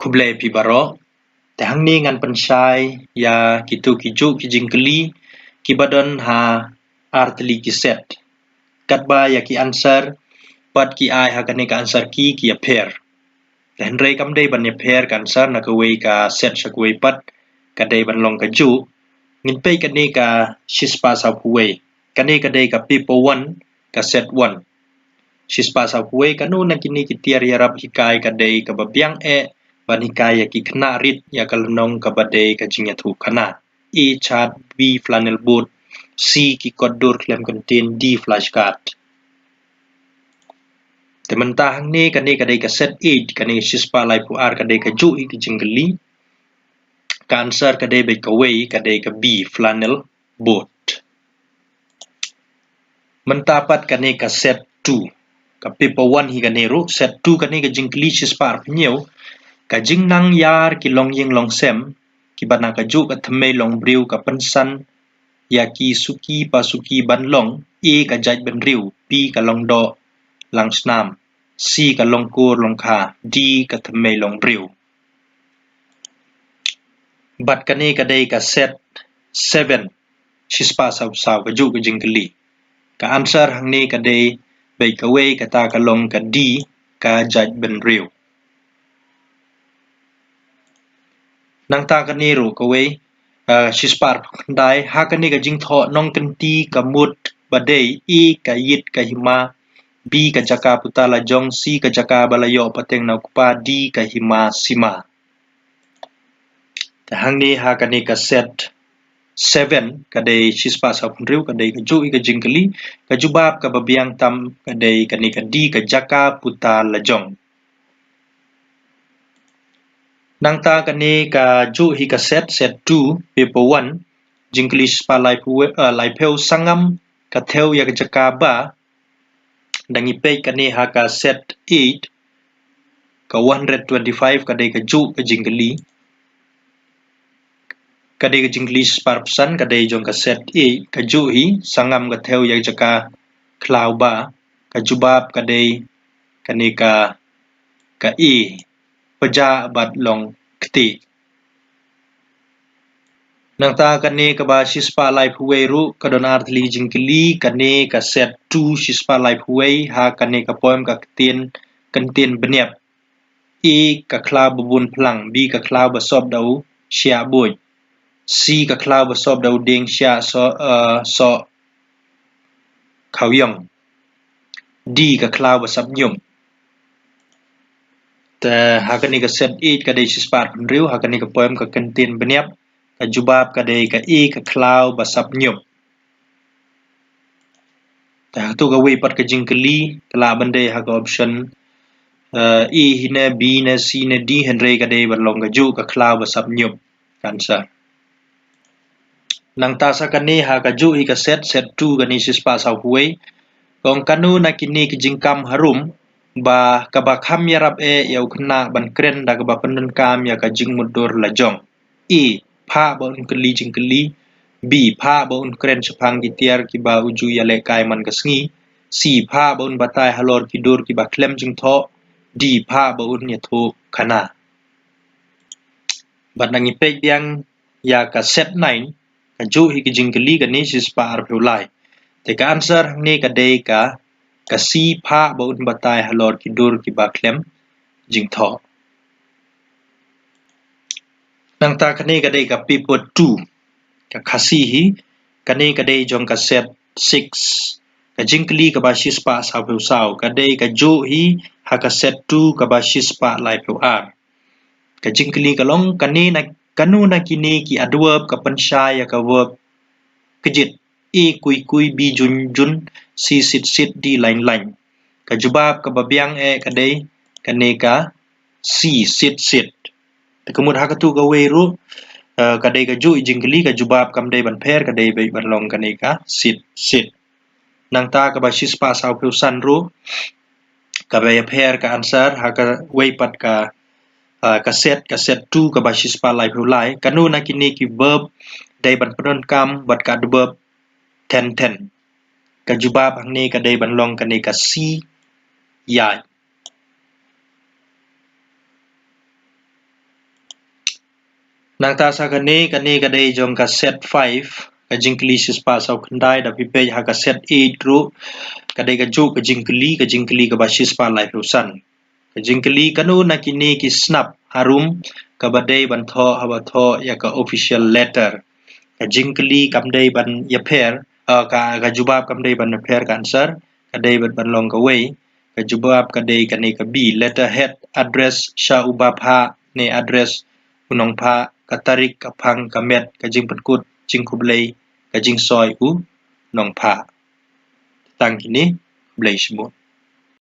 Kublai pi baro, te hang ni ngan pensai ya kitu kiju kijingkeli kibadon ha artli kiset. Katba ya ki answer pat ki ai ha kane ka answer ki appear. Dan rei kam dei ban appear ka answer na ka wei ka set sa wei pat ka dei ban long ka ju ngin pe ka ni ka shispa sa wei. Kani ka dei ka people one ka set one. Shispa sa wei kanu na kini ki tiar yarap hikai ka dei ka babiang ban hikai ya ki kena rit ya kalnong ka badei ka jingya thu kana. E chat B flannel board C ki kodur klem contain D flashcard. Tementah ni kani kadai ka set 8 kani shispa lai pu ar kadai ka ju ki jingli. Ka answer kadai bai ka wei kadai ka B flannel board. Mentapat kani ka set 2 ka paper 1 hi kani ru set 2 kani ka jingli shispa ar pnyeu ka jingnang yar ki long ying long sem ki bana ka ju ka thmei long briu ka pensan ya ki suki pasuki ban long e ka jaj ban riu p ka long do lang snam c ka long kur long kha d ka thmei long briu bat kani ka dei ka set 7 shispa sau sau ka ju ka jingli ka answer hang ni ka dei bai ka wei ka ta ka long ka d ka jaj ban riu nang ta ka ni ru ka wei shispar dai ha ka ni ka jing tho nong kan ti ka mut badei e ka yit ka hima b ka jaka putala jong c ka jaka balayo pateng na kupa d ka hima sima ta hang ni ha ka ni ka set 7 ka dei shispa sa phunriu ka dei ka ju ka jingkali ka jubab ka babiang tam ka dei ka ni ka d ka jaka putala jong nang ta ka ni ka ju hi ka set 2 paper 1 jingkli spa lai peu sangam ka theo ya ka jaka ba dangi pe ka ni ha ka set 8 ka 125 ka dei ka ju ka jingkali ka dei ka jingkli spar pesan ka dei jong ka set 8 ka ju hi sangam ka theo ya jaka klau ba ka jubab ka dei ka ni ka e peja bat long kti nang ta ka ni ka ba shispa lai phuwei ru ka don artli jingkli ka ni ka set 2 shispa lai phuwei ha ka ni ka poem ka kantin beniap e ka klau bubun plang b ka klau ba sob dau sia boi c ka klau ba sob dau ding sia so khau yong d ka klau ba sap nyum ta ha ka ni ka set 8 ka dei shispa riu ha ka ni ka poem ka kantin beniap ka jubab ka dei ka e ka klau ba sap nyum ta tu ka wei pat ka jingkli kala bande ha ka option e hine b ne c ne d henre ka dei ban long ka ju ka klau ba sap nyum answer nang ta sa ka ni ha ka ju hi ka set 2 ka ni shispa sa huai kong kanu na kini ki jingkam harum ba ka ba kham yarap yau khna ban kren da ka ba pandan kam ya ka jing mudur la jong e pha ba un kli jingkli b pha ba un kren chapang ki tiar ki ba uju ya le kai man ka sngi c pha ba un batai halor ki dur ki ba klem jing tho d pha ba un ya thu khana bat nangi pe yang ya ka set 9 ka ju hi ki jingkli ka ni shispa ar phulai te ka answer ni ka dei ka si pha ba un batai halor ki dur ki ba klem jing tho nang ta ka ni ka dei ka paper 2 ka khasi hi ka ni ka dei jong ka set 6 ka jingkli ka ba shispa sa phu sau ka dei ka ju hi ha ka set 2 ka ba shispa lai phu ar ka jingkli ka long ka ni na kanu na kini ki adverb ka pansha ya ka verb kejit e kui kui b jun jun c sit sit d lain lain ka jubab ka babiang ka dei ka ni ka c sit sit ta kemud ha ka tu ka wei ru ka dei ka ju jingkli ka jubab kam dei ban pher ka dei bai ban long ka ni ka sit sit nang ta ka ba shispa sau phu san ru ka bai pher ka answer ha ka wei pat ka ka set 2 ka ba shispa lai phu lai kanu na kini ki verb dei ban pron kam bat ka verb 10 ka jubab hang ni ka dei ban long ka ni ka si ya nang ta sa kani kadai jong ka set 5 ka jingkli sispa sau kendai da pipe ha ka set 8 ru kadai ka ju ka jingkli ka ba sispa lai rusan ka jingkli kanu na kini ki snap harum ka badai ban tho ha ba tho ya ka official letter ka jingkli kamdai ban ya pher ka jubab kamdai ban pher ka answer kadai ban long ka wei ka jubab kadai kani ka b letterhead address sha ubab ha ne address unong pha katarik kaphang kamet kajing petkut jing kublai kajing soi u nong pha tang kini blai shmu